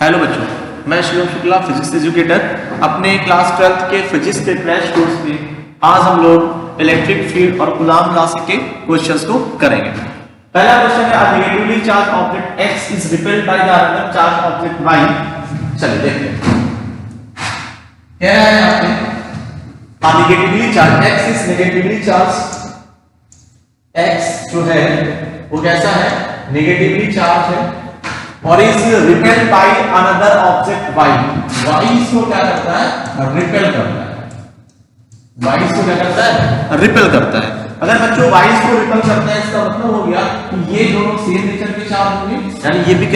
Hello बच्चों, मैं Shivam Shukla physics educator. अपने क्लास 12th के फिजिक्स के क्रैश कोर्स में आज हम लोग इलेक्ट्रिक फील्ड और कूलॉम लॉ के क्वेश्चंस को करेंगे। पहला क्वेश्चन है, अ negatively charge object x is repelled by the another charge object y। चलिए देखते हैं क्या है यहाँ पे। अ negatively charge x is negatively charge, x जो है वो कैसा है, नेगेटिवली चार्ज है और is repelled by another object y। y इसको क्या करता है, रिपेल करता है। y इसको क्या करता है, रिपेल करता है। अगर बच्चों y इसको रिपेल करता है, इसका मतलब हो गया कि ये दोनों सेम नेचर के चार्ज होंगे, यानी ये भी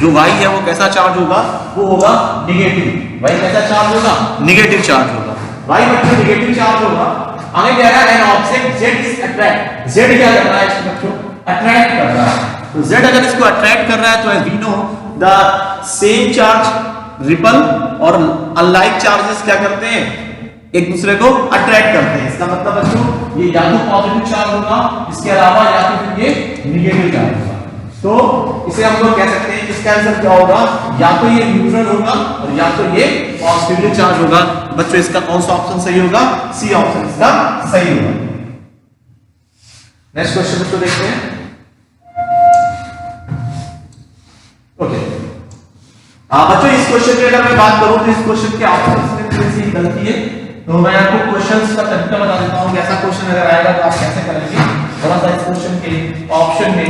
जो y है वो कैसा चार्ज होगा, वो होगा नेगेटिव। y कैसा चार्ज होगा, नेगेटिव चार्ज होगा। y बच्चों नेगेटिव चार्ज होगा। आगे कह रहा है an object z is attract, z क्या कर रहा है इसको बच्चों, अट्रैक्ट कर रहा है। तो z अगर इसको अट्रैक्ट कर रहा है तो we know the same charge repel और अनलाइक चार्जेस क्या करते हैं, एक दूसरे को अट्रैक्ट करते हैं। इसका मतलब बच्चों ये या तो पॉजिटिव चार्ज होगा, इसके अलावा या तो फिर ये नेगेटिव चार्ज होगा। तो इसे हम लोग कह सकते हैं कि इसका आंसर क्या होगा, या तो ये न्यूट्रल होगा और या तो ये पॉजिटिवली चार्ज होगा। बच्चों इसका कौन सा ऑप्शन सही होगा, सी ऑप्शन इसका सही होगा। नेक्स्ट क्वेश्चन को देखते हैं। ओके बच्चों इस क्वेश्चन की अगर मैं बात करूं तो इस क्वेश्चन के ऑप्शंस में थोड़ी सी गलती है, तो मैं आपको क्वेश्चंस का तरीका बता देता हूं कि ऐसा क्वेश्चन अगर आएगा तो आप कैसे करेंगे। थोड़ा सा इस क्वेश्चन के ऑप्शन में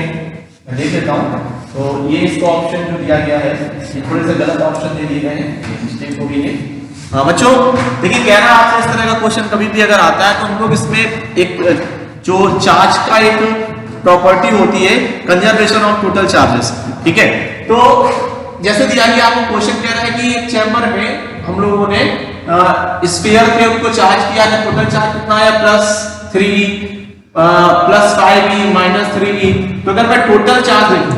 मैं देख लेता हूं। तो ये इसका ऑप्शन जो दिया गया है ये थोड़े से गलत ऑप्शन दे दिए गए हैं, ये मिस्टेक हो गई है। हाँ बच्चों देखिए, कह रहा है आपसे इस तरह का क्वेश्चन कभी भी अगर आता है तो हम लोग इसमें एक जो चार्ज का एक प्रॉपर्टी होती है, कंजर्वेशन ऑफ टोटल चार्जेस, ठीक है। तो जैसे दिया गया आपको क्वेश्चन कह रहा है कि एक चैम्बर में हम लोगों ने स्फीयर ट्यूब को चार्ज किया है, टोटल चार्ज कितना है +3 +5e -3e। तो अगर मैं टोटल चार्ज देखूं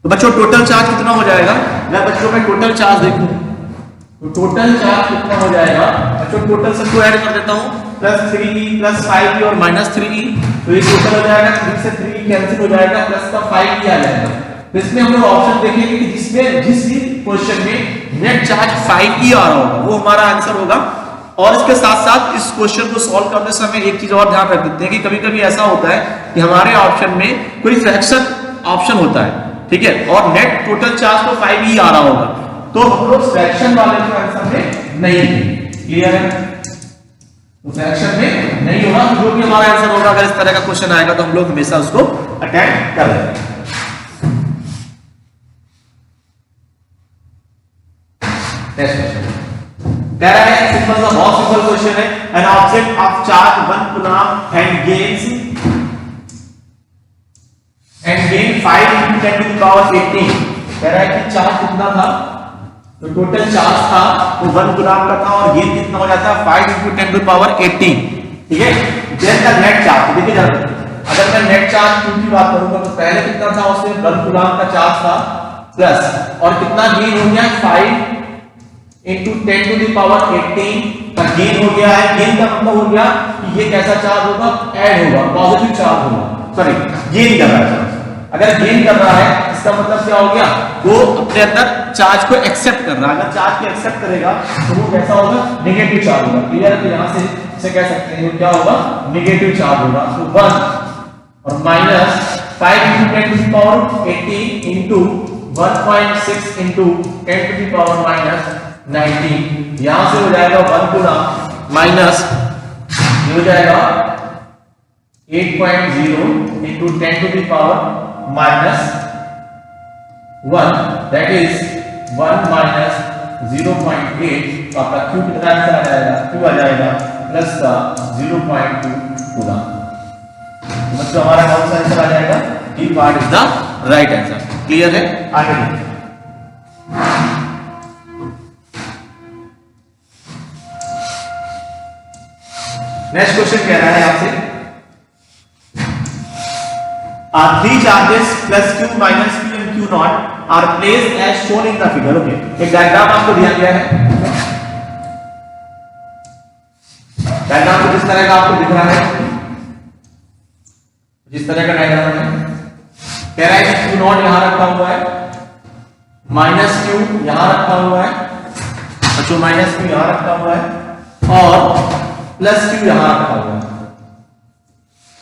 तो बच्चों टोटल चार्ज कितना हो जाएगा, मैं बच्चों में टोटल चार्ज देखूं तो टोटल चार्ज कितना हो जाएगा बच्चों, टोटल सबको ऐड कर देता हूं, +3e +5e और -3e। तो ये टोटल हो जाएगा, 3 से 3 कैंसिल हो जाएगा, प्लस का 5e आ जाएगा। तो इसमें हम लोग ऑप्शन देखेंगे कि जिसमें जिस भी क्वेश्चन में नेट चार्ज 5e आ रहा होगा वो हमारा आंसर होगा। और इसके साथ साथ इस क्वेश्चन को सॉल्व करते समय एक चीज और ध्यान रख देते हैं कि कभी कभी ऐसा होता है कि हमारे ऑप्शन में कोई फ्रैक्शन ऑप्शन होता है, ठीक है, और नेट टोटल चार्ज तो 5e आ रहा होगा, तो हम लोग फ्रैक्शन वाले के आंसर में नहीं है। क्लियर है, तो फ्रैक्शन में नहीं होगा। जो भी हमारा आंसर होगा अगर इस तरह का क्वेश्चन आएगा तो हम लोग हमेशा उसको अटेम्प्ट कर लेंगे। नेक्स्ट क्वेश्चन कह रहा है, सिंपल सा बहुत सिंपल क्वेश्चन है, an object of charge 1 coulomb and gains 5 × 10⁻18। कह रहा है कि चार्ज कितना था, तो टोटल चार्ज था वो 1 कूलम्ब का था और गेन कितना हो जाता है 5 × 10⁻18, ठीक है। देन द नेट चार्ज, देखिए जरा अगर मैं नेट चार्ज की बात करूंगा तो पहले कितना था, उसमें 1 कूलम्ब का चार्ज था प्लस और कितना गेन हो गया 5 × 10⁻18 का गेन हो गया है। गेन का मतलब हो गया कि ये कैसा चार्ज होगा, ऐड होगा, पॉजिटिव चार्ज होगा, सॉरी गेन कर रहा है। अगर गेन कर रहा है इसका मतलब क्या हो गया, वो अपने अंदर चार्ज को एक्सेप्ट कर रहा है। अगर चार्ज को एक्सेप्ट करेगा तो वो कैसा होगा, नेगेटिव चार्ज होगा। क्लियर है, तो यहां से इसे कह सकते हैं क्या होगा, नेगेटिव चार्ज होगा। तो 1 और -5 × 10⁻18 × 1.6 × 10⁻19, यहां से हो जाएगा 1 कूलम्ब माइनस ये हो जाएगा 8.0 × 10⁻1, दैट इज 1 - 0.8। तो आपका Q कितना आंसर आ जाएगा, Q आ जाएगा प्लस का 0.2 कूलम्ब। मतलब हमारा कौन सा आंसर आ जाएगा, D part is the right answer. Clear है, आगे देखिए। नेक्स्ट क्वेश्चन कह रहा है आपसे, 3 charges +q - p and q naught are placed as shown in the figure। Okay, एक डायग्राम आपको दिया गया है। डायग्राम को किस तरह का आपको दिख रहा है, जिस तरह का डायग्राम है, कह रहा है कि Q0 यहां रखा हुआ है माइनस क्यू यहां रखा हुआ है, अच्छा माइनस क्यू यहां रखा हुआ है और प्लस क्यू यहां रखा हुआ है,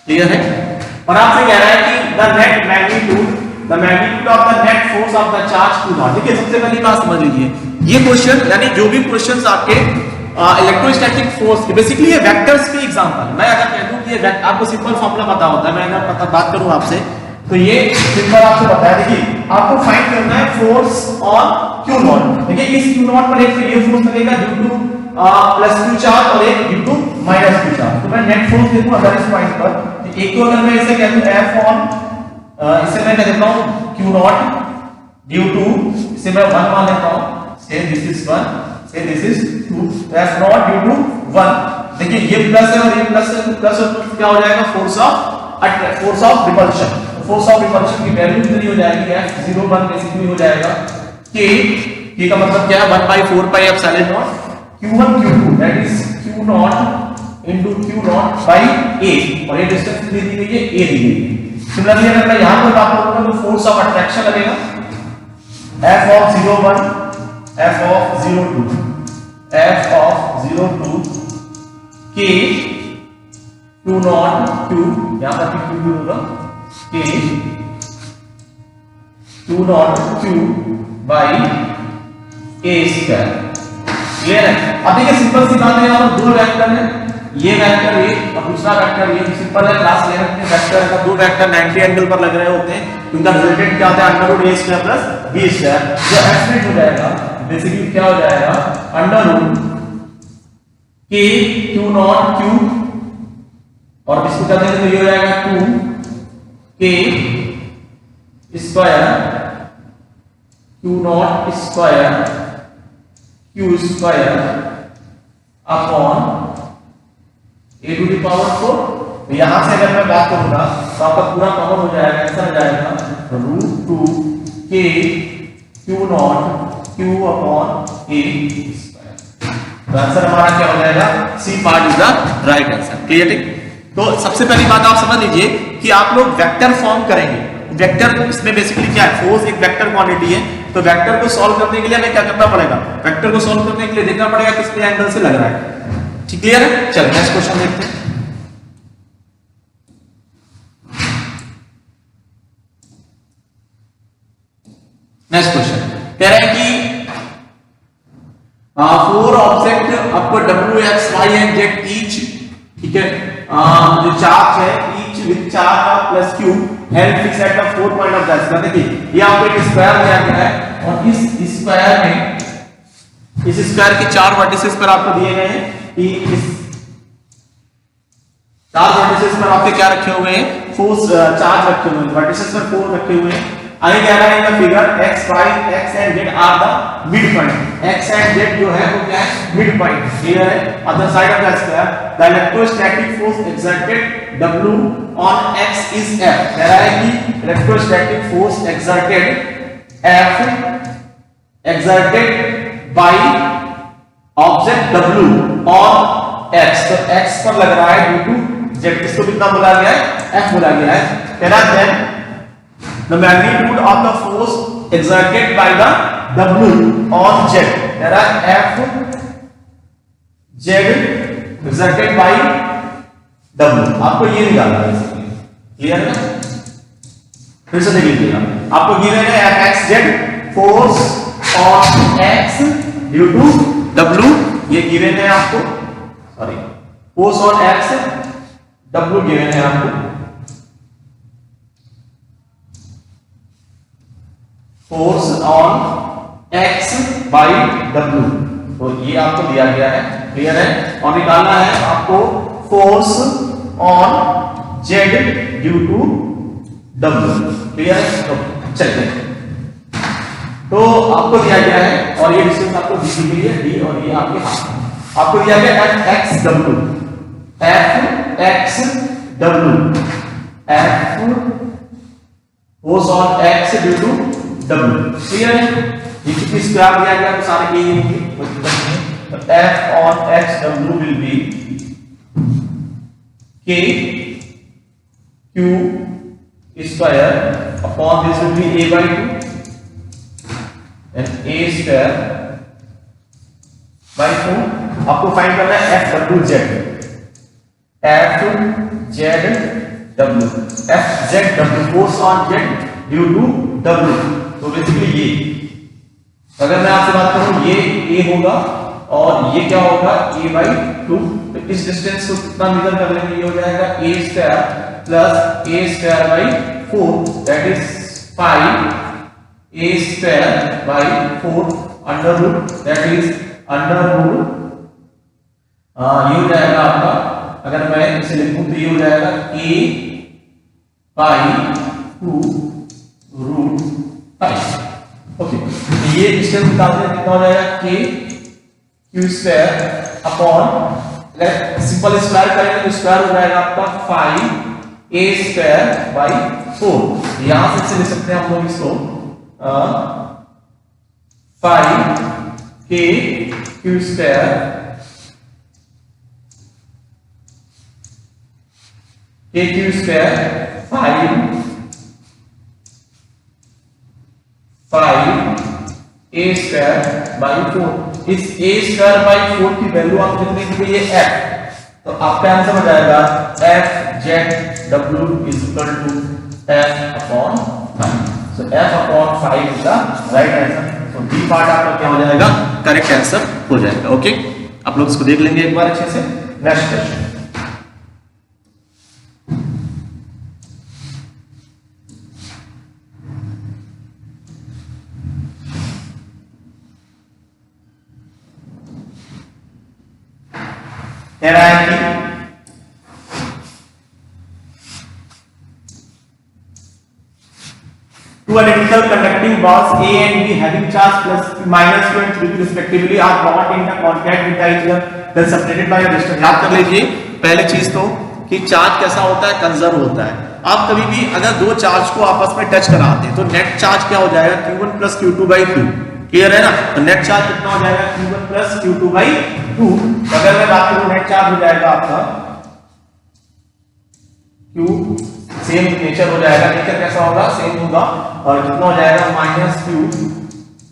क्लियर है। और आपसे कह रहा है कि the net magnitude of the net force of the charge two naught. देखिए सबसे पहली बात समझ लीजिए, ये क्वेश्चन यानी जो भी क्वेश्चंस आपके इलेक्ट्रोस्टैटिक फोर्स के बेसिकली ये वेक्टर्स के एग्जांपल है। मैं अगर कह दूं कि ये आपको सिंपल फॉर्मूला पता होता है, मैं अगर बात करूं आपसे तो ये सिंपल आपसे बताया। देखिए आपको फाइंड करना है फोर्स ऑन क्यू नॉट। देखिए इस क्यू नॉट पर एक ये फोर्स लगेगा due to plus q charge और एक due to minus q charge. तो मैं नेट फोर्स देखूं अगर इस पॉइंट पर, एक तो अगर मैं इसे कह दूं एफ ऑन, इसे मैं कह देता हूं क्यू नॉट ड्यू टू, इसे मैं 1 मान लेता हूं, से दिस इज 1, से this is 2, F naught due to 1। देखिए ये प्लस है और ये प्लस है, तो प्लस और प्लस क्या हो जाएगा, force of repulsion. Force of repulsion की वैल्यू कितनी हो जाएगी, F01 बेसिकली हो जाएगा k का मतलब क्या है 1/4 pi epsilon naught q1 q2 that is q naught into q naught by a, और ये डिस्टेंस कितनी दी गई है, a दी गई है। सिमिलरली अगर मैं यहां पर बात करूंगा तो फोर्स ऑफ अट्रैक्शन लगेगा F01 F02 k q naught q, यहां पर q भी होगा k q naught q by a square. Clear है। अब देखिए सिंपल सी बात है, यहाँ पर दो वेक्टर है, ये वेक्टर ये और दूसरा वेक्टर ये। सिंपल है, क्लास 11 में वेक्टर का दो वेक्टर 90 एंगल पर लग रहे होते हैं, उनका रिजल्टेंट क्या होता है under root a square plus b square. जो एब्सोल्यूट हो जाएगा बेसिकली क्या हो जाएगा under root k q naught q, और इसको करने से तो ये हो जाएगा 2k square q naught square q square upon a to the power 4। यहां से अगर मैं बात करूंगा तो आपका पूरा कॉमन हो जाएगा, ऐसा हो जाएगा √2k q naught q upon a square. तो आंसर हमारा क्या हो जाएगा, C part is the right answer. Clear है। तो सबसे पहली बात आप समझ लीजिए कि आप लोग वेक्टर फॉर्म करेंगे। वेक्टर इसमें बेसिकली क्या है, फोर्स एक वेक्टर क्वांटिटी है, तो वेक्टर को सॉल्व करने के लिए हमें क्या करना पड़ेगा, वेक्टर को सॉल्व करने के लिए देखना पड़ेगा किस एंगल से लग रहा है। ठीक क्लियर है। चलिए नेक्स्ट क्वेश्चन देखते हैं। नेक्स्ट क्वेश्चन कह रहा है कि फोर ऑब्जेक्ट आपको w x y and z each, ठीक है, जो चार्ज है each with charge of plus q held fix at the 4 point of the square. देखिए ये आपको एक स्क्वायर दिया गया है और इस स्क्वायर में, इस स्क्वायर के चार वर्टिसेस पर आपको दिए गए हैं कि इस चार वर्टिसेस पर आपके क्या रखे हुए हैं, फोर्स चार्ज रखे हुए हैं, वर्टिसेस पर फोर्स रखे हुए हैं। आगे कह रहा है in the figure x y x and z are the mid point. x and z जो है वो क्या है, मिड पॉइंट। क्लियर है। Other side of the square the electrostatic force exerted w on x is f। कह रहा है कि electrostatic force exerted f exerted by object w on x, तो x पर लग रहा है ड्यू टू z। इसको कितना बोला गया है, f बोला गया है। कह रहा है then the magnitude of the force exerted by the w on z। कह रहा है f z exerted by w, आपको ये निकालना है बेसिकली। क्लियर है। फिर से देख लीजिएगा, आपको गिवन है f x z force on x due to w, ये गिवन है आपको, sorry force on x w given है आपको, force on x by w, तो ये आपको दिया गया है। क्लियर है। और निकालना है आपको force on z due to w। Clear है। तो चलिए, तो आपको दिया गया है और ये डिस्टेंस आपको दी गई है d, और ये आपके हाथ आपको दिया गया f w, force on x due to w। Clear है। ये कितनी स्क्वायर दिया गया तो सारे के होंगे, तो f on x w will be k q square upon this will be a by 2 and a square by 4। आपको फाइंड करना है F W Z, F Z W, F Z W, force on Z due to W. तो basically ये, अगर मैं आपसे बात करूं ये ए होगा और ये क्या होगा ए बाई 2, तो इस डिस्टेंस को कितना मेजर कर लेंगे, ये हो जाएगा A square plus A square by 4, that is 5 A square by 4 under root, that is under root ये हो जाएगा आपका, अगर मैं इसे लिखूं तो ये हो जाएगा a बाई 2 रूट 5। ओके, तो ये डिस्टेंस निकालते हैं, कितना हो जाएगा k क्यू स्क्वायर अपॉन, अगर सिंपल स्क्वायर करेंगे तो स्क्वायर हो जाएगा आपका 5 a स्क्वायर बाई 4। यहां से लिख सकते हैं हम लोग इसको 5 k Q square a Q square 5 a square by 4। इस a स्क्वायर बाई 4 की वैल्यू आप कितनी दी गई है f, तो आपका आंसर हो जाएगा f Z W is equal to f upon 5। So f upon 5 is the right answer. तो बी पार्ट आपका क्या हो जाएगा, करेक्ट आंसर हो जाएगा। ओके, आप लोग इसको देख लेंगे एक बार अच्छे से। नेक्स्ट क्वेश्चन, कह रहा है कि two identical conducting balls A and B having charge plus minus 2 and 3 respectively are brought into contact with each other then separated by a distance। याद कर लीजिए पहले चीज तो कि चार्ज कैसा होता है, कंजर्व होता है। आप कभी भी अगर दो चार्ज को आपस में टच कराते हैं तो नेट चार्ज क्या हो जाएगा, Q1 plus Q2 by 2। Clear है ना, तो नेट चार्ज कितना हो जाएगा, Q1 प्लस Q2 बाई 2। अगर मैं बात करूं नेट चार्ज हो जाएगा आपका Q, सेम नेचर हो जाएगा, नेचर कैसा होगा, सेम होगा, और कितना हो जाएगा minus Q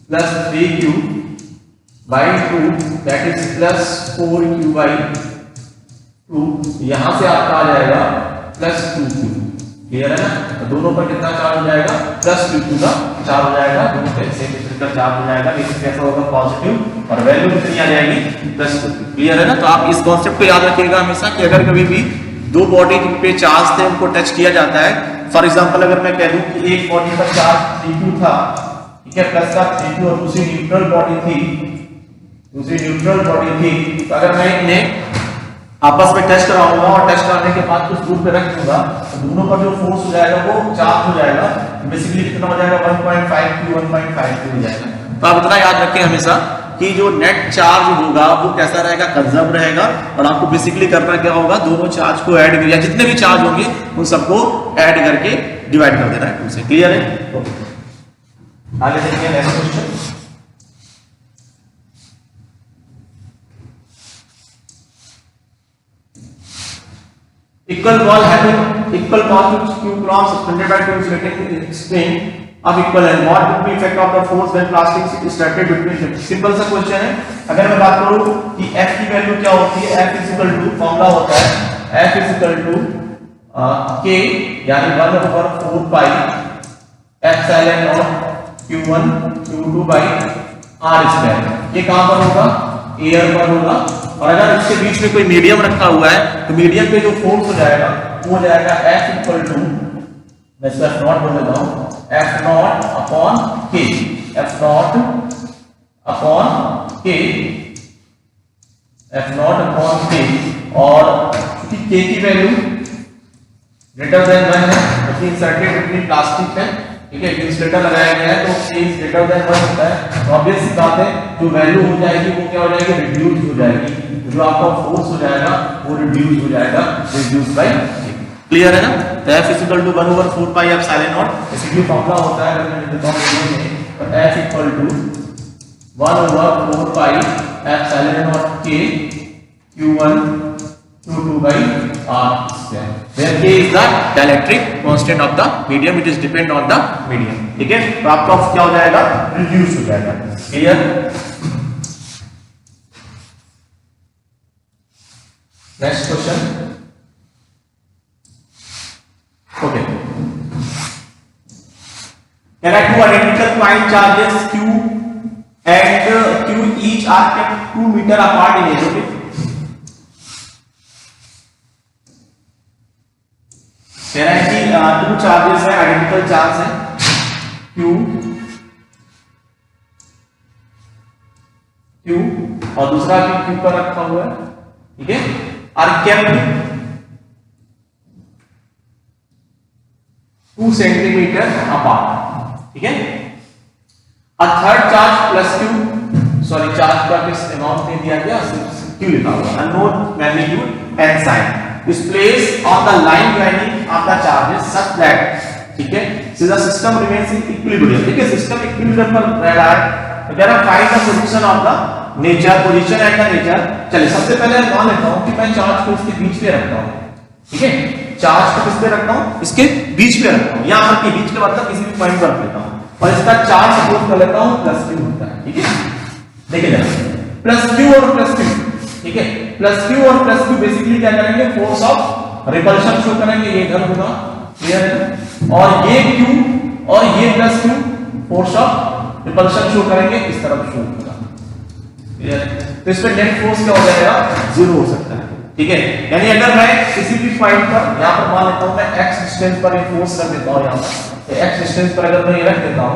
plus 3Q by 2, that is plus 4Q by 2। यहां से आपका आ जाएगा प्लस 2Q। क्लियर है ना, तो दोनों पर कितना चार्ज हो जाएगा, प्लस Q2 का चार्ज हो जाएगा, दोनों पे सेम का चार्ज हो जाएगा, लेकिन कैसा होगा पॉजिटिव, और वैल्यू कितनी आ जाएगी, प्लस 2। क्लियर है ना, तो आप इस कॉन्सेप्ट को याद रखिएगा हमेशा कि अगर कभी भी दो बॉडी जिन पे चार्ज थे उनको टच किया जाता है, फॉर एग्जांपल अगर मैं कह दूं कि एक बॉडी पर चार्ज 3Q था, ठीक है, प्लस का 3Q, और दूसरी न्यूट्रल बॉडी थी, तो अगर मैं इन्हें आपस में टच कराऊंगा और टच कराने के बाद कुछ दूर पे रख दूंगा तो दोनों पर जो फोर्स हो जाएगा वो चार्ज हो जाएगा, बेसिकली कितना हो जाएगा 1.5Q 1.5Q हो जाएगा। तो आप इतना याद रखें हमेशा कि जो नेट चार्ज होगा वो कैसा रहेगा, कंजर्व रहेगा, और आपको बेसिकली करना क्या होगा, दोनों चार्ज को ऐड या जितने भी चार्ज होंगे उन सबको ऐड करके डिवाइड कर देना है 2 से। क्लियर है, आगे देखिए next question. Equal ball having equal mass with Q coulombs suspended by two insulating string of equal length. What would be effect of the force when plastic sheet is started between them? Simple सा question है। अगर मैं बात करूं कि F की value क्या होती है, F is equal to, formula होता है F is equal to K यानी 1/4 pi epsilon naught Q1 Q2 by R square. ये कहां पर होगा, एयर पर होगा, और अगर इसके बीच में कोई मीडियम रखा हुआ है तो मीडियम पे जो फोर्स हो जाएगा वो हो जाएगा F इक्वल टू, मैं इसको F नॉट बोल देता हूं, F not upon K, F not upon K, F not upon K, और क्योंकि K की वैल्यू ग्रेटर देन 1 है, क्योंकि इंसर्टेड बिटवीन प्लास्टिक है, ठीक है, इंसुलेटर लगाया गया है तो K इज ग्रेटर देन 1 होता है, तो ऑब्वियस सी बात है जो वैल्यू हो जाएगी वो क्या हो जाएगी, रिड्यूस हो जाएगी, जो आपका फोर्स हो जाएगा वो रिड्यूस हो जाएगा, रिड्यूस बाय K। क्लियर है ना, तो F is equal to 1/4 pi epsilon naught, basically formula होता है, अगर मैं लिखता हूं तो F equal to 1/4 pi epsilon naught K Q1 Q2 by R square, where K is the dielectric constant of the medium, it is depend on the medium. ठीक है, तो आपका क्या हो जाएगा, रिड्यूस हो जाएगा. Clear? Next question. Okay, can I two identical point charges Q and Q each are kept 2 meter apart in air? Okay, कह रहा है कि टू चार्जेस है, आइडेंटिकल चार्ज है Q और दूसरा भी Q पर रखा हुआ है. ठीक है, आर केप्ट 2 सेंटीमीटर अपार्ट. ठीक है, a third charge plus Q, sorry charge का किस अमाउंट में दिया गया, Q लिखा हुआ, unknown magnitude and sign is placed on the line joining of the charges such that, ठीक है, so the system remains in equilibrium. ठीक है, सिस्टम इक्विलिब्रियम पर रह रहा है. तो कह रहा है find the solution of the nature, position and the nature. चलिए सबसे पहले मान लेता हूं कि मैं चार्ज को इसके बीच में रखता हूं. ठीक है, चार्ज को किस पे रखता हूं, इसके बीच में रखता हूं. यहां पर के बीच का मतलब किसी भी पॉइंट पर रख लेता हूं और इसका चार्ज सपोज कर लेता हूं प्लस Q होता है. ठीक है, देखिए जरा, प्लस Q और प्लस Q. ठीक है, प्लस Q और प्लस Q बेसिकली क्या करेंगे, फोर्स ऑफ रिपल्शन शो करेंगे. ये इधर होगा, क्लियर है, और ये Q और ये plus Q force of repulsion show करेंगे, इस तरफ शो होगा. क्लियर है, तो इस पे नेट फोर्स क्या हो जाएगा, 0 हो सकता है. ठीक है, यानी अगर मैं किसी भी पॉइंट पर यहां पर मान लेता हूं, मैं x डिस्टेंस पर फोर्स रख देता हूं, यहां पर x डिस्टेंस पर अगर मैं ये रख देता हूं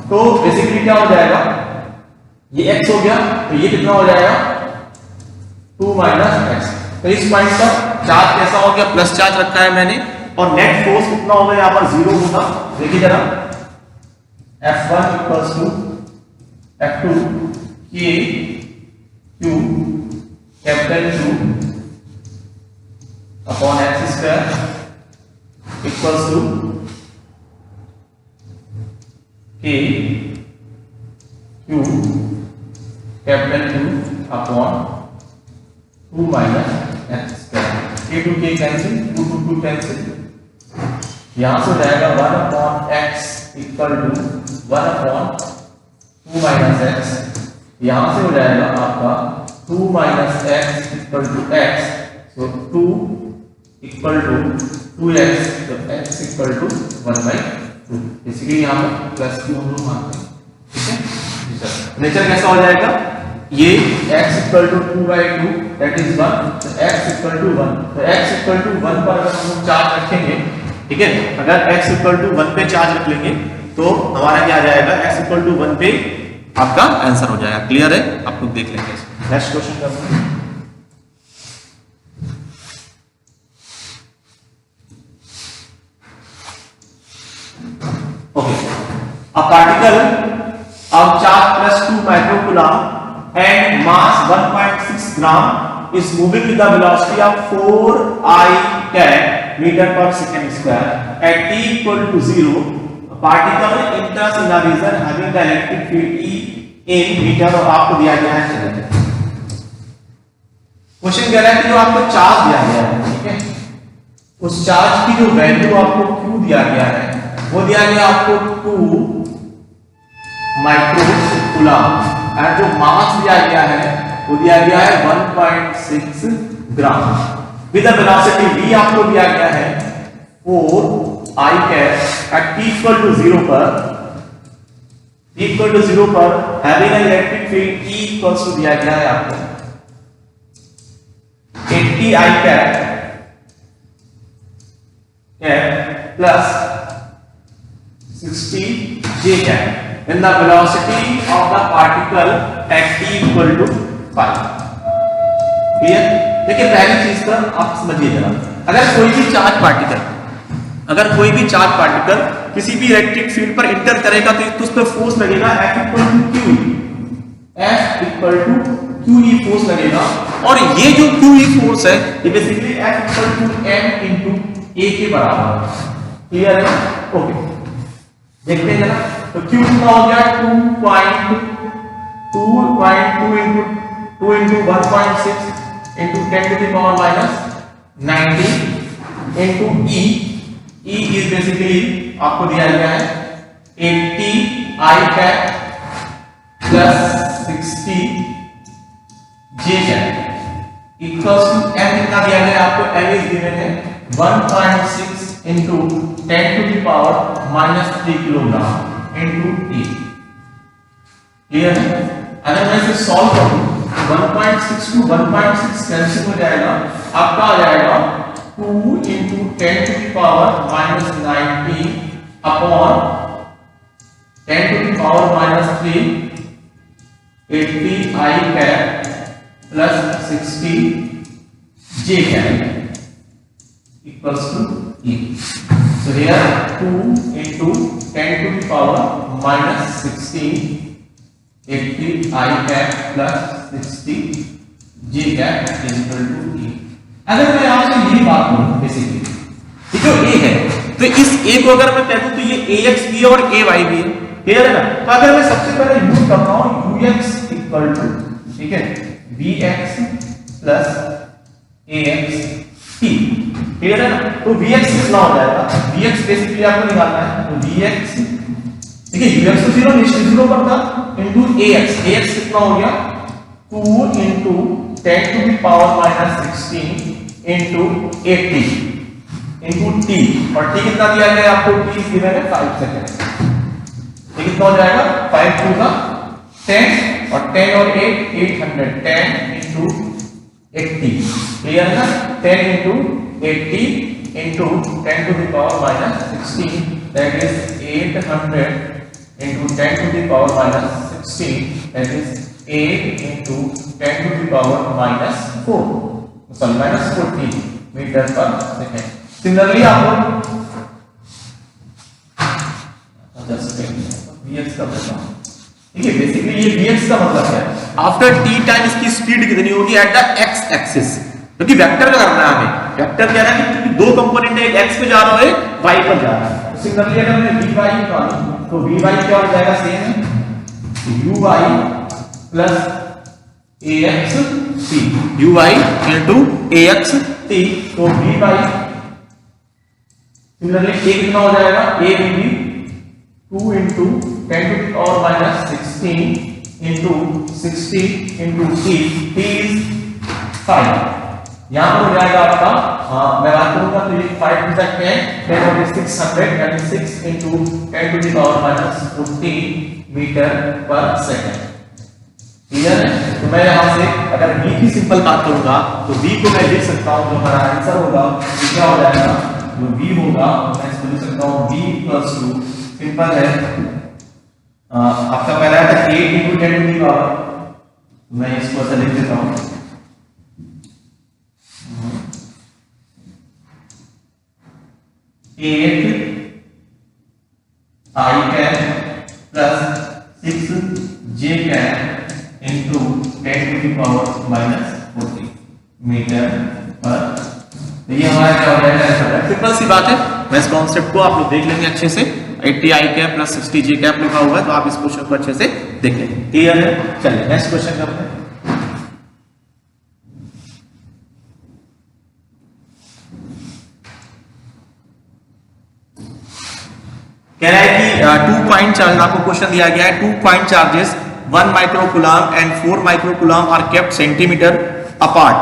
तो बेसिकली क्या हो जाएगा, ये x हो गया, तो ये कितना हो जाएगा 2 माइनस एक्स. तो इस पॉइंट पर चार्ज कैसा हो गया, प्लस चार्ज रखा है मैंने, और नेट फोर्स कितना होगा, यहां पर 0 होगा. देखिए जरा, F1 equals to F2 K Q capital Q upon x square equals to K Q capital Q upon 2 minus x square. K to K cancel, 2 to 2 cancel, यहां से हो जाएगा 1 अपॉन x equal to 1 upon 2 minus x. यहां से हो जाएगा आपका 2 minus x equal to x, so 2 equal to 2x, तो x इक्वल टू 1/2. इसलिए यहां पर प्लस Q हम लोग मानते हैं. ठीक है, नेचर कैसा हो जाएगा, ये x equal to 2/2 that is 1, तो x इक्वल टू 1, तो x इक्वल टू 1 पर अगर हम चार्ज रखेंगे, ठीक है, अगर x इक्वल टू 1 पे चार्ज रख लेंगे तो हमारा क्या आ जाएगा, x इक्वल टू 1 पे आपका आंसर हो जाएगा. क्लियर है, आप लोग देख लेंगे. नेक्स्ट क्वेश्चन करते हैं. Okay, a particle of charge plus 2 microcoulomb and mass 1.6 gram is moving with the velocity of 4 I meter per second square at t equal to 0. A particle enters in a region having the electric field E in meter और आपको दिया गया है. चलिए question कह रहा है कि जो आपको चार्ज दिया गया है, ठीक है, उस चार्ज की जो वैल्यू आपको Q दिया गया है वो दिया गया आपको 2 माइक्रोकूलम्ब और जो मास दिया गया है वो दिया गया है 1.6 gram with the velocity v आपको दिया गया है 4 I cap at t equal to 0 पर, t इक्वल टू 0 पर having an electric field E equals to दिया गया है आपको 80 I cap plus 60 J cap when the velocity of the particle at t equal to 5. Clear? देखिए पहली चीज का आप समझिए जरा, अगर कोई भी चार्ज पार्टिकल किसी भी इलेक्ट्रिक फील्ड पर इंटर करेगा तो उस पर फोर्स लगेगा F equal to QE force लगेगा, और ये जो QE फोर्स है ये basically F equal to m into A के बराबर है. क्लियर है? ओके, देखते हैं जरा. तो Q कितना हो गया 2 into 1.6 into 10 to the power minus 19 into E, E is basically आपको दिया गया है 80 I cap plus 60 J cap equals to M कितना दिया गया है आपको, M is given है 1.6 into 10 to the power minus 3 kilogram into T। Clear है? अगर मैं इसे सॉल्व करूं 1.6 to 1.6 कैंसिल हो जाएगा, आपका आ जाएगा 2 into 10 to the power minus 90 upon 10 to the power minus 3 80 I cap plus 60 J cap equals to E. So here 2 into 10 to the power minus 16 80 I cap plus 60 J cap is equal to E. अगर मैं आपसे यही बात करूं basically ये जो A है, तो इस A को अगर मैं कह दूं तो ये AX भी है और AY भी है, क्लियर है ना? तो अगर मैं सबसे पहले यूज करता हूं UX इक्वल टू, ठीक है, VX plus AX T, clear है ना? तो VX कितना हो जाएगा, VX बेसिकली आपको निकालना है, तो VX, ठीक है, UX तो 0 निश्चित 0 पर था, इनटू AX, AX कितना हो गया 2 into 10 to the power minus 16 into 80 into T, और T कितना दिया गया आपको, T इज गिवन है 5 सेकंड, ये कितना हो जाएगा 5 2 का 10 और 10 और 8 810 into 80, क्लियर है ना? 10 into 80 into 10 to the power minus 16, that is 800 into 10 to the power minus 16, that is 8 into 10 to the power minus 4, sorry minus 40 metre पर सेकेंड। सिमिलरली आपको Vx का बताओ, ठीक है, बेसिकली ये Vx का मतलब है आफ्टर t टाइम इसकी स्पीड कितनी होगी एट द x एक्सिस, क्योंकि वेक्टर का करना है हमें, वेक्टर क्या है कि दो कंपोनेंट है, एक x पे जा रहा है एक y पर जा रहा है। सिमिलरली अगर मैं vy निकालूं तो vy क्या हो जाएगा, सेम है uy plus ax t, uy into ax t, तो vy सिमिलरली a कितना हो जाएगा, a will be 2 into 10 to the power minus 16 into 60 into t, t is 5, यहाँ पर हो जाएगा आपका, मैं बात करूंगा तो ये 5 टू सकते हैं 10 और 600 यानी 6 into 10 to the power minus 14 metre पर सेकंड, क्लियर है? तो मैं यहां से अगर v की सिंपल बात करूंगा तो v को मैं लिख सकता हूं, जो हमारा आंसर होगा वो क्या हो जाएगा, जो v होगा मैं इसको लिख सकता हूं v इक्वल्स टू, सिंपल है, आपका पहला है 8 into 10 to the power, मैं इसको ऐसे लिख देता हूं 8 I cap plus 6 J cap into 10 to the power minus 40 metre पर, तो ये हमारा क्या हो जाएगा, सिंपल सी बात है। मैं इस कॉन्सेप्ट को आप लोग देख लेंगे अच्छे से, 80 I cap plus 60 J cap लिखा हुआ है, तो आप इस क्वेश्चन को अच्छे से देख लेंगे, क्लियर है? चलिए नेक्स्ट क्वेश्चन करते हैं। कह रहा है कि 2 पॉइंट चार्ज, आपको क्वेश्चन दिया गया है 2 point charges 1 microcoulomb and 4 microcoulomb are kept centimeter apart.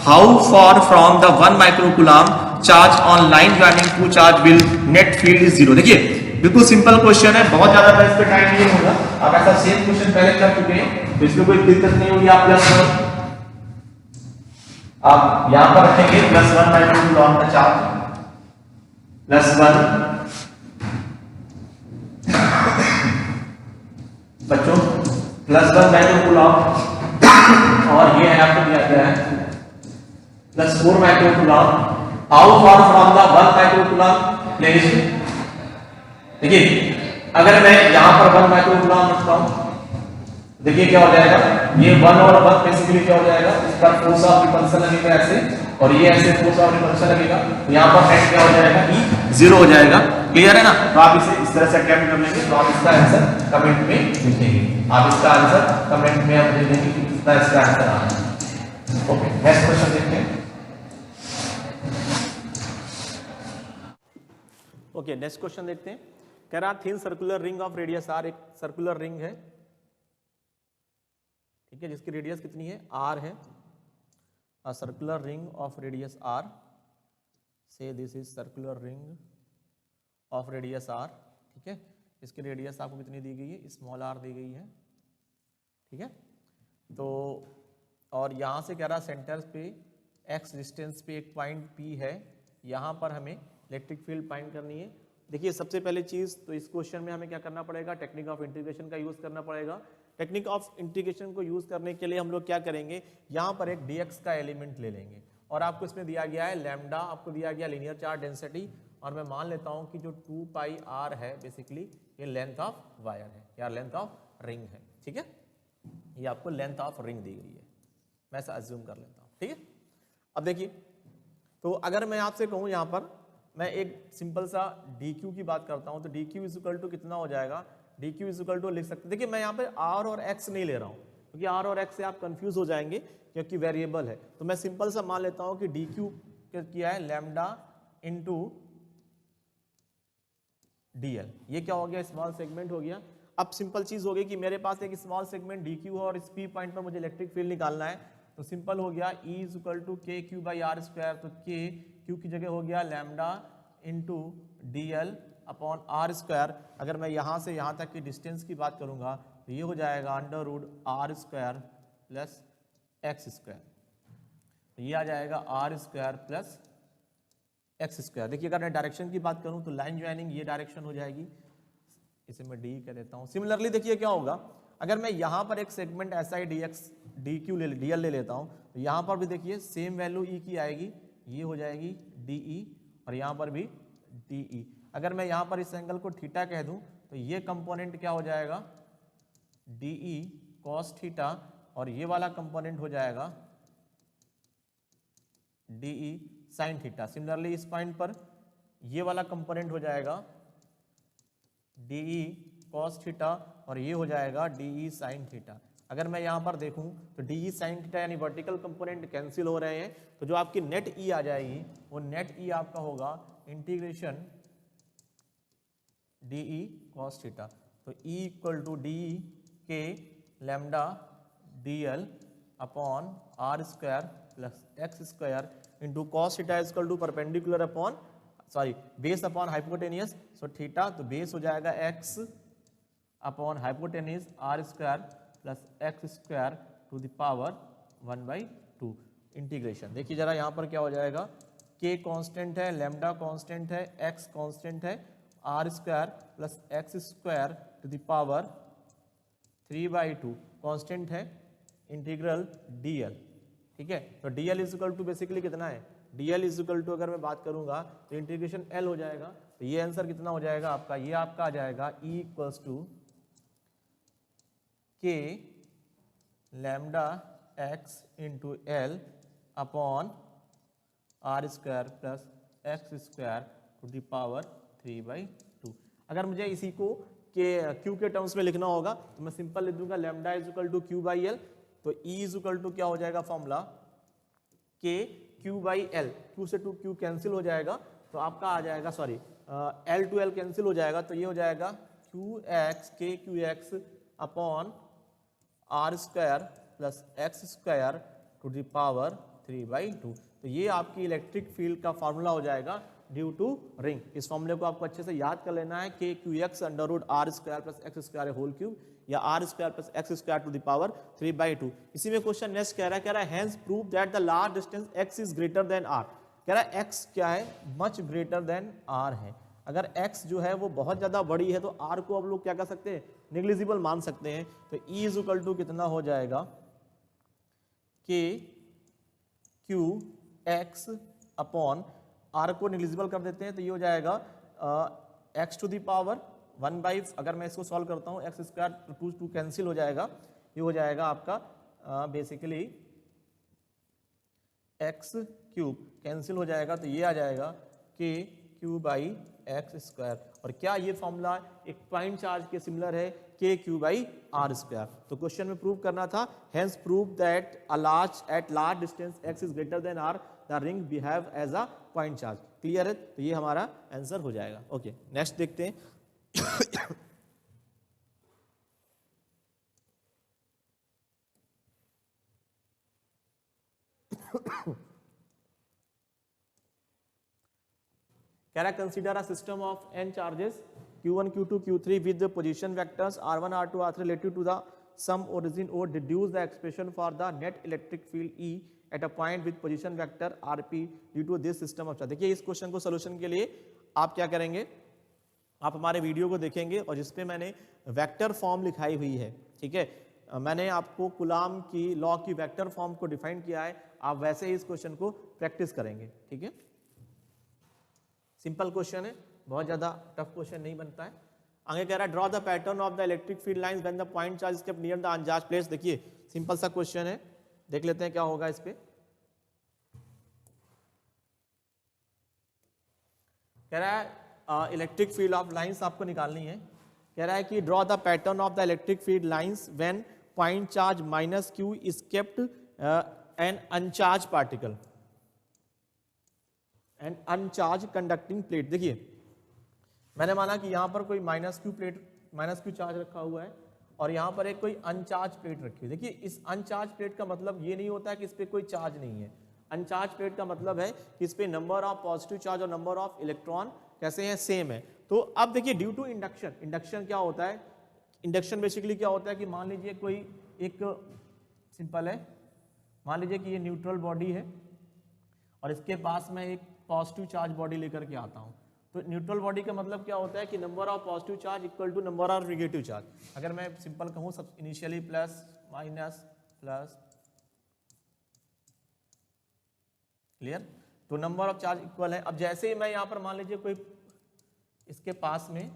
How far from the 1 microcoulomb charge on line joining to charge will net field is 0? देखिए बिल्कुल सिंपल क्वेश्चन है, बहुत ज्यादा इस पे टाइम नहीं होगा, आप ऐसा सेम क्वेश्चन पहले कर चुके हैं तो इसमें कोई दिक्कत नहीं होगी। आप +1 आप यहां पर रखेंगे +1 माइक्रोकूलम्ब का चार्ज +1 बच्चों +1 माइक्रोकूलम्ब और ये है आपको दिया गया है +4 microcoulomb. How far from the 1 microcoulomb place, देखिए अगर मैं यहां पर 1 माइक्रोकूलम्ब रखता हूं, देखिए क्या हो जाएगा, ये 1 और 1 बेसिकली क्या हो जाएगा, इसका फोर्स ऑफ रिपल्शन लगेगा ऐसे, और ये ऐसे फोर्स ऑफ रिपल्शन लगेगा, तो यहां पर नेट क्या हो जाएगा, E 0 हो जाएगा। क्लियर है ना? तो आप इसे इस तरह से अटेम्प्ट कर लेंगे, तो आप इसका आंसर कमेंट में लिखेंगे, आप इसका आंसर कमेंट में आप लिख देंगे कि कितना इसका आंसर आ रहा है। ओके नेक्स्ट क्वेश्चन देखते हैं। ओके, नेक्स्ट क्वेश्चन देखते हैं। कह रहा thin circular ring of radius R, एक सर्कुलर रिंग है, ठीक है, जिसकी रेडियस कितनी है, आर है। A circular ring of radius R, say this is circular ring of radius R, ठीक है, इसकी रेडियस आपको कितनी दी गई है, स्मॉल आर दी गई है, ठीक है। तो और यहाँ से कह रहा सेंटर पे एक्स डिस्टेंस पे एक पॉइंट पी है, यहाँ पर हमें इलेक्ट्रिक फील्ड फाइंड करनी है। देखिए सबसे पहले चीज़ तो इस क्वेश्चन में हमें क्या करना पड़ेगा, टेक्निक ऑफ इंटीग्रेशन का यूज़ करना पड़ेगा। टेक्निक ऑफ इंटीग्रेशन को यूज़ करने के लिए हम लोग क्या करेंगे, यहाँ पर एक dx का एलिमेंट ले लेंगे और आपको इसमें दिया गया है लैम्डा, आपको दिया गया लीनियर चार्ज डेंसिटी, और मैं मान लेता हूँ कि जो 2 पाई आर है बेसिकली ये लेंथ ऑफ वायर है या लेंथ ऑफ रिंग है, ठीक है, ये आपको लेंथ ऑफ रिंग दी गई है, मैं ऐसा अज्यूम कर लेता हूँ, ठीक है। अब देखिए, तो अगर मैं आपसे कहूँ यहाँ पर मैं एक सिंपल सा dq की बात करता हूँ, तो dq इज इक्वल टू कितना हो जाएगा, dq इज इक्वल टू लिख सकते हैं। देखिए मैं यहाँ पे r और x नहीं ले रहा हूँ, क्योंकि r और x से आप कंफ्यूज हो जाएंगे क्योंकि वेरिएबल है। तो मैं सिंपल सा मान लेता हूँ कि dq किया है लैम्डा इंटू dl, ये क्या हो गया, स्मॉल सेगमेंट हो गया। अब सिंपल चीज हो गई कि मेरे पास एक स्मॉल सेगमेंट dq है और इस p पॉइंट पर मुझे इलेक्ट्रिक फील्ड निकालना है, तो सिंपल हो गया E is equal to k q by r square, तो k q की जगह हो गया lambda into dl upon r square. अगर मैं यहाँ से यहाँ तक की डिस्टेंस की बात करूँगा तो ये हो जाएगा under root are square plus x square, तो ये आ जाएगा r square plus x square. देखिए अगर मैं डायरेक्शन की बात करूँ तो लाइन ज्वाइनिंग ये डायरेक्शन हो जाएगी, इसे मैं डी कह देता हूँ। सिमिलरली देखिए क्या होगा, अगर मैं यहाँ पर एक सेगमेंट ऐसा ही dl ले लेता हूँ, तो यहाँ पर भी देखिए सेम वैल्यू e की आएगी, ये हो जाएगी de, और यहाँ पर भी de। अगर मैं यहाँ पर इस एंगल को थीटा कह दूँ तो ये कंपोनेंट क्या हो जाएगा, de cos थीटा, और ये वाला कंपोनेंट हो जाएगा de sin थीटा। सिमिलरली इस पॉइंट पर ये वाला कंपोनेंट हो जाएगा de cos थीटा, और ये हो जाएगा de sin थीटा। अगर मैं यहाँ पर देखूं तो de sin थीटा यानी वर्टिकल कंपोनेंट कैंसिल हो रहे हैं, तो जो आपकी नेट e आ जाएगी वो नेट e आपका होगा इंटीग्रेशन de cos थीटा। तो e equal to de k lambda dl upon r square plus x square into cos theta is equal to perpendicular upon base upon hypotenuse, so theta, तो base हो जाएगा x upon hypotenuse r square plus x square to the power 1/2 integration. देखिए जरा यहाँ पर क्या हो जाएगा, k कांस्टेंट है, लैम्डा कांस्टेंट है, x कांस्टेंट है, r square plus x square to the power 3/2 constant है, इंटीग्रल dl, ठीक है। तो dl is equal to basically कितना है, dl इज इक्वल टू अगर मैं बात करूंगा तो इंटीग्रेशन l हो जाएगा, तो ये आंसर कितना हो जाएगा आपका, ये आपका आ जाएगा e equals to k lambda x into l upon r square plus x square to the power 3/2। अगर मुझे इसी को क्यू के टर्म्स में लिखना होगा तो मैं सिंपल लिख दूंगा lambda is equal to q by l, तो E इज इक्वल टू क्या हो जाएगा formula k q by l, q से टू क्यू कैंसिल हो जाएगा, तो आपका आ जाएगा एल टू एल कैंसिल हो जाएगा, तो ये हो जाएगा q x k Q x upon r square plus x square to the power 3/2। तो ये आपकी इलेक्ट्रिक फील्ड का फॉर्मूला हो जाएगा ड्यू टू रिंग। इस फॉर्मूले को आपको अच्छे से याद कर लेना है, के Q X under root are square plus x square whole cube या R square plus x square to the power 3/2। इसी में क्वेश्चन नेक्स्ट कह रहा है hence prove that the large distance X is greater than R. कह रहा है x क्या है, मच ग्रेटर देन आर है। अगर x जो है वो बहुत ज़्यादा बड़ी है तो r को अब लोग क्या कर सकते हैं, निग्लिजिबल मान सकते हैं। तो E इज इक्वल टू कितना हो जाएगा, के क्यू एक्स अपॉन r को निग्लिजिबल कर देते हैं, तो ये हो जाएगा x टू द पावर 1/, अगर मैं इसको सॉल्व करता हूँ एक्स स्क्वायर टू कैंसिल हो जाएगा, ये हो जाएगा आपका बेसिकली एक्स क्यूब कैंसिल हो जाएगा, तो ये आ जाएगा के क्यू बाई एक्स स्क्वायर। और क्या ये फॉर्मूला एक पॉइंट चार्ज के सिमिलर है के क्यू बाई आर स्क्वायर। तो क्वेश्चन में प्रूव करना था, hence prove that a large at large distance x इज greater than r the ring behave as a point charge. Clear है? तो ये हमारा आंसर हो जाएगा। ओके, नेक्स्ट देखते हैं। कह रहा consider a system of n charges q1 q2 q3 with the position vectors r1 r2 r3 relative to the some origin or deduce the expression for the net electric field E at a point with position vector rp due to this system of charge। देखिए इस question को solution के लिए आप क्या करेंगे, आप हमारे वीडियो को देखेंगे और जिसपे मैंने वेक्टर फॉर्म लिखाई हुई है, ठीक है, मैंने आपको कुलाम की लॉ की वेक्टर फॉर्म को डिफाइन किया है, आप वैसे ही इस क्वेश्चन को प्रैक्टिस करेंगे। ठीक है, सिंपल क्वेश्चन है, बहुत ज्यादा टफ क्वेश्चन नहीं बनता है। आगे कह रहा है draw the pattern of the electric field lines when the point charge is kept near the अनचार्ज place. देखिए सिंपल सा क्वेश्चन है, देख लेते हैं क्या होगा इस पे। कह रहा है इलेक्ट्रिक फील्ड ऑफ लाइंस आपको निकालनी है। कह रहा है कि draw the pattern of the electric field lines when point charge minus q is kept an uncharge particle and uncharge conducting plate. देखिए मैंने माना कि यहां पर कोई माइनस क्यू चार्ज रखा हुआ है और यहां पर एक कोई अनचार्ज प्लेट रखी हुई है। देखिए इस अनचार्ज प्लेट का मतलब ये नहीं होता है कि इस पे कोई चार्ज नहीं है। अनचार्ज प्लेट का मतलब है कि इस पे नंबर ऑफ पॉजिटिव चार्ज और नंबर ऑफ इलेक्ट्रॉन कैसे हैं, सेम है। तो अब देखिए ड्यू टू इंडक्शन, इंडक्शन क्या होता है, इंडक्शन बेसिकली क्या होता है कि मान लीजिए कोई एक सिंपल है, मान लीजिए कि ये न्यूट्रल बॉडी है और इसके पास मैं एक पॉजिटिव चार्ज बॉडी लेकर के आता हूं। तो न्यूट्रल बॉडी का मतलब क्या होता है कि number of positive charge equal to number of negative charge. अगर मैं सिंपल कहूं सब initially plus minus plus, clear, तो नंबर ऑफ चार्ज इक्वल है। अब जैसे ही मैं यहां पर मान लीजिए कोई इसके पास में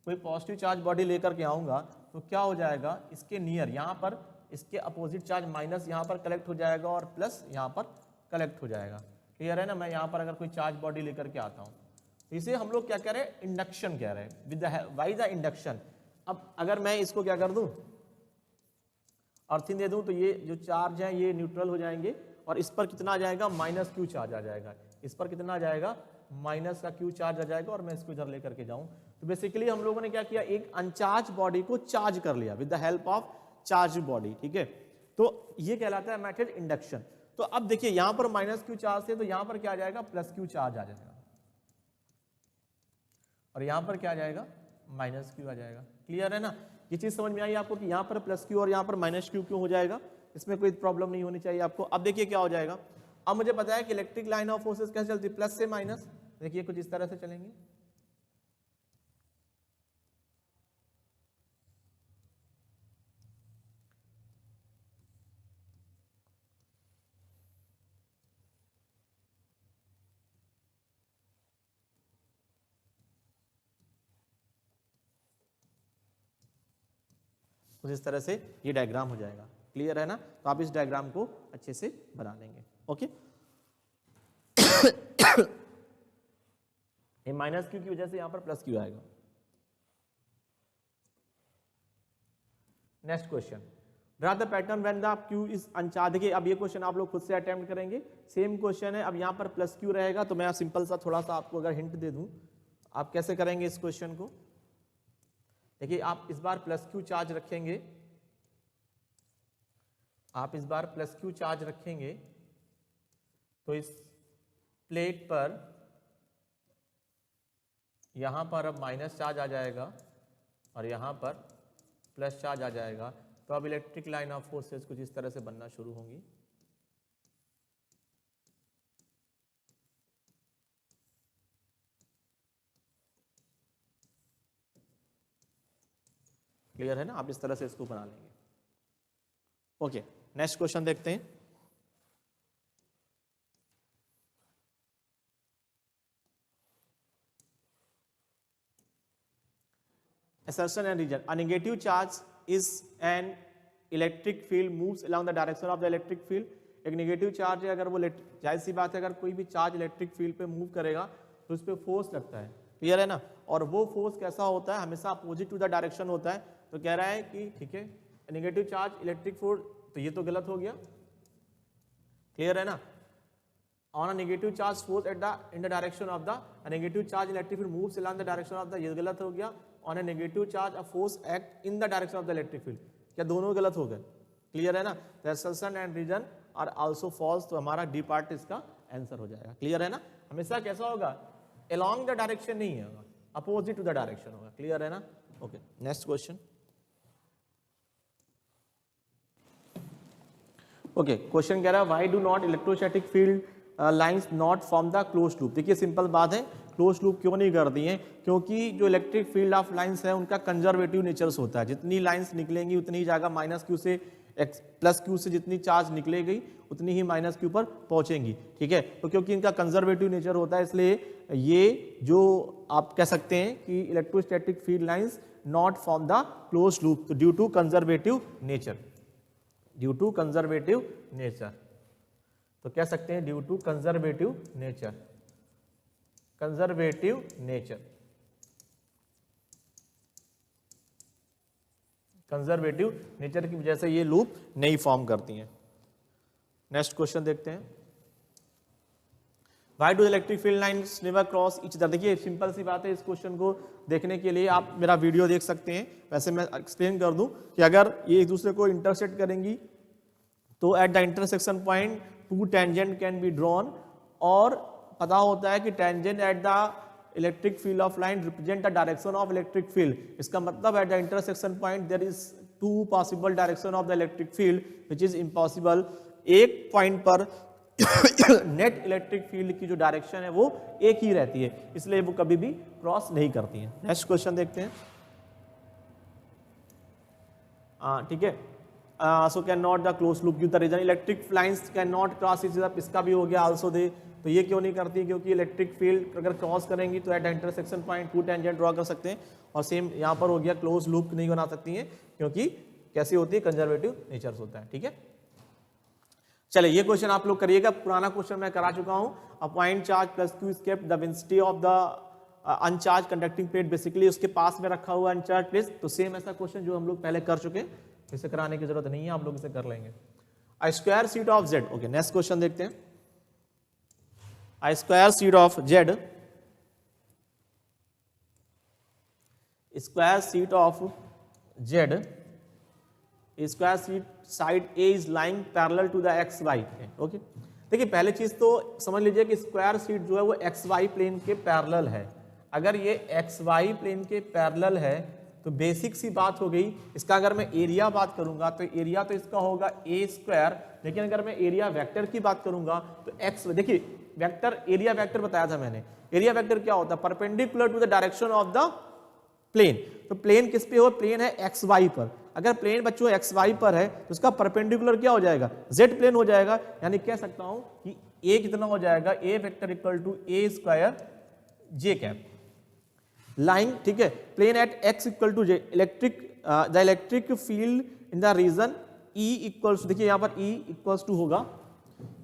कोई पॉजिटिव चार्ज बॉडी लेकर के आऊंगा तो क्या हो जाएगा, इसके नियर यहां पर इसके अपोजिट चार्ज माइनस यहां पर कलेक्ट हो जाएगा और प्लस यहां पर कलेक्ट हो जाएगा। क्लियर है ना? मैं यहां पर अगर कोई चार्ज बॉडी लेकर के आता हूं तो इसे हम लोग क्या कह रहे हैं, इंडक्शन कह रहे हैं, with the why the induction. अब अगर मैं इसको क्या कर दूं, अर्थिंग दे दूं, तो ये जो चार्ज है ये न्यूट्रल हो जाएंगे और इस पर कितना आ जाएगा, माइनस क्यू चार्ज आ जाएगा। इस पर कितना आ जाएगा, माइनस का क्यू चार्ज आ जाएगा और मैं इसको इधर लेकर के जाऊं तो बेसिकली हम लोगों ने क्या किया, एक अनचार्ज बॉडी को चार्ज कर लिया with the help of charge body. ठीक है, तो ये कहलाता है मेथड इंडक्शन। तो अब देखिए यहां पर माइनस क्यू चार्ज है तो यहां पर क्या आ जाएगा, प्लस क्यू चार्ज आ जाएगा और यहां पर क्या आ जाएगा, माइनस क्यू आ जाएगा। क्लियर है ना? ये चीज समझ में आई आपको कि यहां पर प्लस क्यू और यहां पर माइनस क्यू क्यों हो जाएगा, इसमें कोई प्रॉब्लम नहीं होनी चाहिए आपको। अब देखिए क्या हो जाएगा, अब मुझे पता है कि इलेक्ट्रिक लाइन ऑफ फोर्सेस कैसे चलती है, प्लस से माइनस। देखिए कुछ इस तरह से चलेंगे, कुछ इस तरह से ये डायग्राम हो जाएगा। क्लियर है ना? तो आप इस डायग्राम को अच्छे से बना लेंगे। ओके, ये माइनस क्यू की वजह से यहां पर प्लस क्यू आएगा। Next question, draw the pattern when the Q is अनचार्ज। देखिए अब ये क्वेश्चन आप लोग खुद से अटेम्प्ट करेंगे, सेम क्वेश्चन है। अब यहां पर प्लस क्यू रहेगा तो मैं सिंपल सा थोड़ा सा आपको अगर हिंट दे दूं, आप कैसे करेंगे इस क्वेश्चन को। देखिए आप इस बार प्लस क्यू चार्ज रखेंगे, आप इस बार प्लस क्यू चार्ज रखेंगे तो इस प्लेट पर यहां पर अब माइनस चार्ज आ जाएगा और यहां पर प्लस चार्ज आ जाएगा। तो अब इलेक्ट्रिक लाइन ऑफ फोर्सेस कुछ इस तरह से बनना शुरू होंगी। क्लियर है ना? आप इस तरह से इसको बना लेंगे। ओके, नेक्स्ट क्वेश्चन देखते हैं। Assertion and reason. A negative charge is an electric field moves along the direction of the electric field. एक नेगेटिव चार्ज है, अगर वो जाहिर सी बात है अगर कोई भी चार्ज इलेक्ट्रिक फील्ड पे मूव करेगा तो उस पर फोर्स लगता है। क्लियर है ना? और वो फोर्स कैसा होता है, हमेशा अपोजिट टू द डायरेक्शन होता है। तो कह रहा है कि ठीक है नेगेटिव चार्ज इलेक्ट्रिक फोर्स, तो ये तो गलत हो गया, क्लियर है ना। On a negative charge force at the in the direction of the negative charge electric field moves along the direction of the, ये गलत हो गया। On a negative charge a force act in the direction of the electric field, क्या दोनों गलत हो गए, clear है ना। The assertion and reason are also false, तो हमारा डी पार्ट इसका आंसर हो जाएगा, क्लियर है ना। हमेशा कैसा होगा, अलोंग द डायरेक्शन नहीं होगा, अपोजिट टू द डायरेक्शन होगा, क्लियर है ना। Okay next question. Okay question कह रहा है why do not electrostatic field lines not form the close loop. देखिए सिंपल बात है, क्लोज लूप क्यों नहीं करती हैं, क्योंकि जो इलेक्ट्रिक फील्ड ऑफ लाइंस है उनका कंजर्वेटिव नेचर्स होता है, जितनी लाइंस निकलेंगी उतनी जगह माइनस क्यू से प्लस क्यू से जितनी चार्ज निकलेगी उतनी ही माइनस क्यू पर पहुंचेंगी, ठीक है। तो क्योंकि इनका कंजर्वेटिव नेचर होता है इसलिए ये जो आप कह सकते हैं कि electrostatic field lines not form the close loop due to conservative nature, due to conservative nature, तो कह सकते हैं due to conservative nature, conservative nature, conservative nature की वजह से ये लूप नहीं फॉर्म करती हैं। नेक्स्ट क्वेश्चन देखते हैं, why do electric field lines never cross each other. देखिए सिंपल सी बात है, इस क्वेश्चन को देखने के लिए आप मेरा वीडियो देख सकते हैं। वैसे मैं एक्सप्लेन कर दूं कि अगर ये एक दूसरे को इंटरसेक्ट करेंगी तो at the intersection point two tangent can be drawn, और पता होता है कि tangent at the electric field of line represent the direction of electric field. इसका मतलब at the intersection point there is two possible direction of the electric field which is impossible. एक point पर net electric field की जो direction है वो एक ही रहती है, इसलिए वो कभी भी क्रॉस नहीं करती है। नेक्स्ट क्वेश्चन देखते हैं, ठीक है। So can not the close loop give the reason electric lines can not cross each other, इसका भी हो गया आल्सो दे। तो ये क्यों नहीं करती, क्योंकि इलेक्ट्रिक फील्ड अगर क्रॉस करेंगी तो at intersection point two tangent draw कर सकते हैं, और सेम यहाँ पर हो गया क्लोज लूप नहीं बना सकती हैं, क्योंकि कैसी होती है, कंजर्वेटिव नेचर्स होता है, ठीक है। चलिए ये क्वेश्चन आप लोग करिएगा, पुराना क्वेश्चन मैं करा चुका हूँ। अ point charge plus Q is kept the density of the अनचार्ज conducting plate, basically उसके पास में रखा हुआ अनचार्ज प्लेट। तो सेम ऐसा क्वेश्चन जो हम लोग पहले कर चुके हैं, इसे कराने की जरूरत नहीं है, आप लोग इसे कर लेंगे। A square sheet of Z, okay next question देखते हैं। A square sheet of Z, square sheet of Z, square sheet side A is lying parallel to the X Y, okay. देखिए पहले चीज तो समझ लीजिए कि स्क्वायर सीट जो है वो एक्स वाई प्लेन के पैरेलल है। अगर ये एक्स वाई प्लेन के पैरेलल है तो बेसिक सी बात हो गई। इसका अगर मैं एरिया बात करूंगा तो एरिया तो इसका होगा ए स्क्वायर, लेकिन अगर मैं एरिया वेक्टर की बात करूंगा तो एक्स, देखिए वेक्टर एरिया वेक्टर बताया था मैंने, एरिया वेक्टर क्या होता है, perpendicular to the direction of the plane. तो प्लेन किस पे हो, प्लेन है एक्स वाई पर। अगर प्लेन बच्चों एक्स वाई पर है तो उसका परपेंडिकुलर क्या हो जाएगा, जेड प्लेन हो जाएगा। यानी कह सकता हूं कि ए कितना हो जाएगा, A vector equal to A square J cap line, ठीक है। Plane at X equal to J, electric the electric field in the region E equals, देखिए यहां पर ई इक्वल्स टू होगा,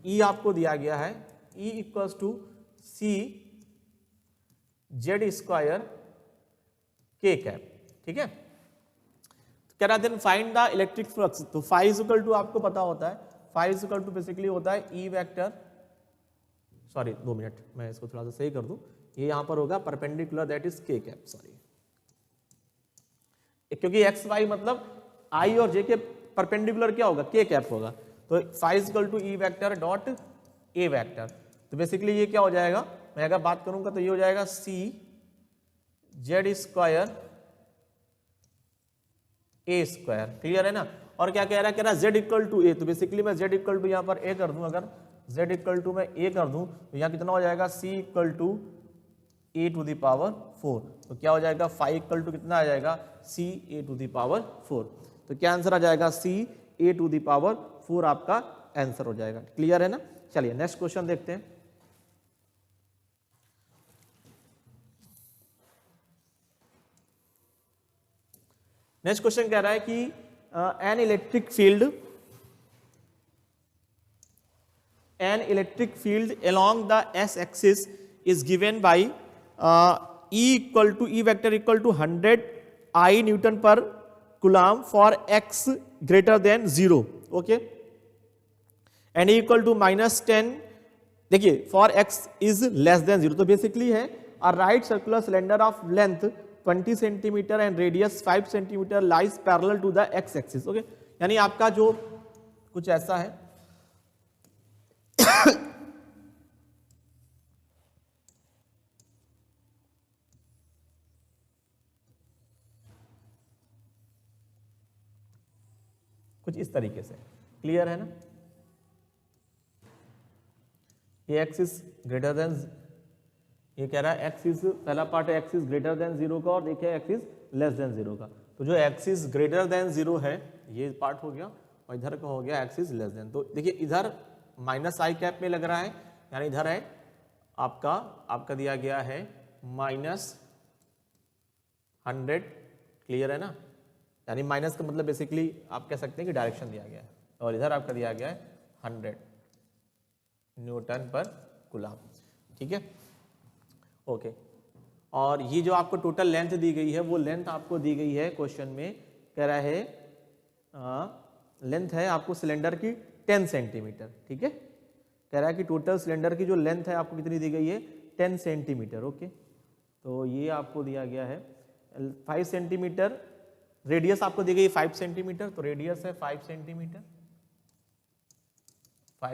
ई आपको दिया गया है, E equals to C Z square के कैप, ठीक है। कह रहा then find the electric flux, तो फाई इज इक्वल टू आपको पता होता है, phi is equal to basically होता है ई वेक्टर, सॉरी 2 मिनट मैं इसको थोड़ा सा सही कर दूं, ये यहां पर होगा परपेंडिकुलर दैट इज के कैप, सॉरी, क्योंकि एक्स वाई मतलब आई और जे के परपेंडिकुलर क्या होगा, के कैप होगा। तो phi is equal to E vector dot A vector, तो बेसिकली ये क्या हो जाएगा, मैं अगर बात करूंगा तो ये हो जाएगा सी जेड स्क्वायर ए स्क्वायर, क्लियर है ना। और क्या कह रहा है, कह रहा है जेड इक्वल टू ए, तो बेसिकली मैं जेड इक्वल टू यहाँ पर ए कर दूं, अगर जेड इक्वल टू मैं ए कर दूं तो यहाँ कितना हो जाएगा, C equal to A to the power 4, तो क्या हो जाएगा, फाई इक्वल टू कितना आ जाएगा, सी ए टू द पावर 4, तो क्या आंसर आ जाएगा, सी ए टू द पावर 4 आपका आंसर हो जाएगा, क्लियर है ना। चलिए नेक्स्ट क्वेश्चन देखते हैं। नेक्स्ट क्वेश्चन कह रहा है कि an electric field along the S axis is given by E equal to E vector equal to 100 I newton per coulomb for x greater than 0, okay, and equal to -10, देखिए for x is less than 0, तो basically है a right circular cylinder of length 20 centimetre and radius 5 centimetre lies parallel to the x axis, okay, यानी आपका जो कुछ ऐसा है कुछ इस तरीके से, क्लियर है ना, ये एक्सिस ग्रेटर देन, ये कह रहा है एक्सिस, पहला पार्ट है एक्सिस ग्रेटर देन 0 का, और देखिए एक्सिस लेस देन 0 का, तो जो एक्सिस ग्रेटर देन 0 है ये पार्ट हो गया, और इधर का हो गया एक्सिस लेस देन, तो देखिए इधर -i कैप में लग रहा है, यानी इधर है आपका दिया गया है -100, क्लियर है ना, यानी माइनस का मतलब बेसिकली आप कह सकते हैं कि डायरेक्शन दिया गया है, और इधर आपका दिया गया है 100 न्यूटन पर कूलम, ठीक है, ओके। और ये जो आपको टोटल लेंथ दी गई है वो लेंथ आपको दी गई है क्वेश्चन में, कह रहा है लेंथ है आपको सिलेंडर की 10 सेंटीमीटर, ठीक है, कह रहा है कि टोटल सिलेंडर की जो लेंथ है आपको कितनी दी गई है 10 सेंटीमीटर, ओके, तो ये आपको दिया गया है 5 सेंटीमीटर, रेडियस आपको दी गई 5 सेंटीमीटर, तो रेडियस है 5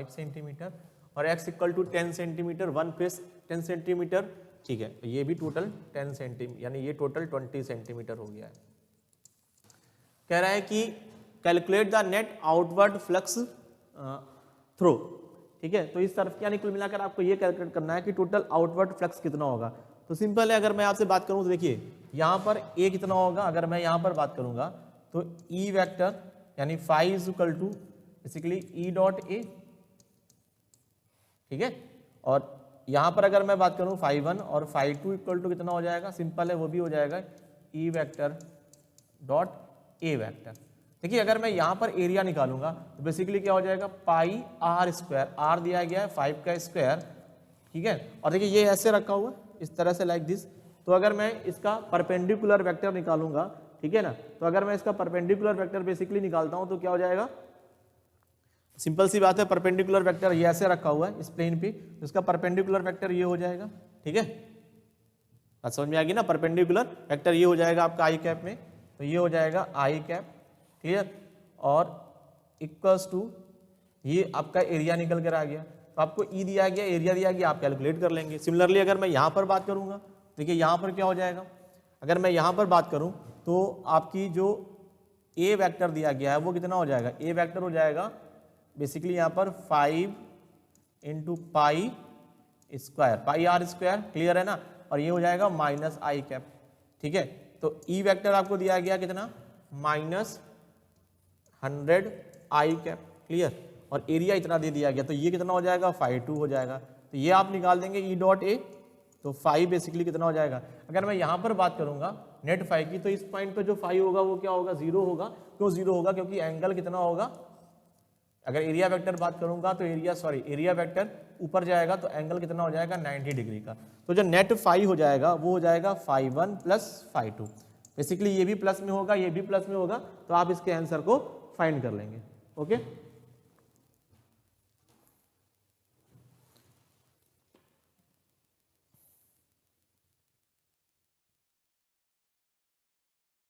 सेंटीमीटर, और x equal to 10 centimetre, one face 10 centimetre, ठीक है, तो ये भी टोटल 10 सेंटीमीटर, यानी ये टोटल 20 सेंटीमीटर हो गया है। कह रहा है कि calculate the net outward flux throw, ठीक है, तो इस तरफ यानी कुल मिलाकर आपको ये कैलकुलेट करना है कि टोटल आउटवर्ड फ्लक्स कितना होगा, तो सिंपल है, अगर मैं आपसे बात करूं तो देखिए यहाँ पर a कितना होगा, अगर मैं यहाँ पर बात करूंगा तो E वेक्टर यानी phi is equal to basically E dot a, ठीक है, और यहाँ पर अगर मैं बात करूँ φ1 और φ2 इक्वल टू कितना हो जाएगा, सिंपल है वो भी हो जाएगा E vector dot a vector. देखिए अगर मैं यहाँ पर एरिया निकालूंगा तो बेसिकली क्या हो जाएगा पाई r स्क्वायर, r दिया गया है 5 का स्क्वायर, ठीक है, और देखिए ये ऐसे रखा हुआ इस तरह से लाइक दिस, तो अगर मैं इसका परपेंडिकुलर वेक्टर निकालूंगा, ठीक है ना, तो अगर मैं इसका परपेंडिकुलर वेक्टर बेसिकली निकालता हूं तो क्या हो जाएगा, सिंपल सी बात है, परपेंडिकुलर वेक्टर ये ऐसे रखा हुआ है इस प्लेन पे, तो इसका परपेंडिकुलर वेक्टर ये हो जाएगा, ठीक है, बात समझ में आ गई ना, परपेंडिकुलर वेक्टर ये हो जाएगा आपका आई कैप में, तो ये हो जाएगा आई कैप, क्लियर, और इक्वल्स टू ये आपका एरिया निकल कर आ गया, तो आपको ई दिया गया, एरिया दिया गया, आप कैलकुलेट कर लेंगे। सिमिलरली अगर मैं यहाँ पर बात करूँगा, देखिए यहाँ पर क्या हो जाएगा, अगर मैं यहाँ पर बात करूँ तो आपकी जो ए वेक्टर दिया गया है वो कितना हो जाएगा, ए वेक्टर हो जाएगा बेसिकली यहाँ पर 5 into pi square, pi R square, clear है ना, और ये हो जाएगा माइनस आई कैप, ठीक है, तो ई वेक्टर आपको दिया गया कितना -100 आई कैप, क्लियर, और एरिया इतना दे दिया गया, तो ये कितना हो जाएगा 5 हो जाएगा, तो ये आप निकाल देंगे ई डॉट ए, तो 5 बेसिकली कितना हो जाएगा। अगर मैं यहाँ पर बात करूंगा नेट 5 की, तो इस पॉइंट पे जो 5 होगा वो क्या होगा, 0 होगा, क्यों 0 होगा, क्योंकि एंगल कितना होगा, अगर एरिया वेक्टर बात करूंगा तो एरिया वेक्टर ऊपर जाएगा तो एंगल कितना हो जाएगा 90 डिग्री का, तो जो नेट 5 हो जाएगा वो हो जाएगा φ1 प्लस φ2, बेसिकली ये भी प्लस में होगा ये भी प्लस में होगा, तो आप इसके आंसर को फाइंड कर लेंगे, ओके।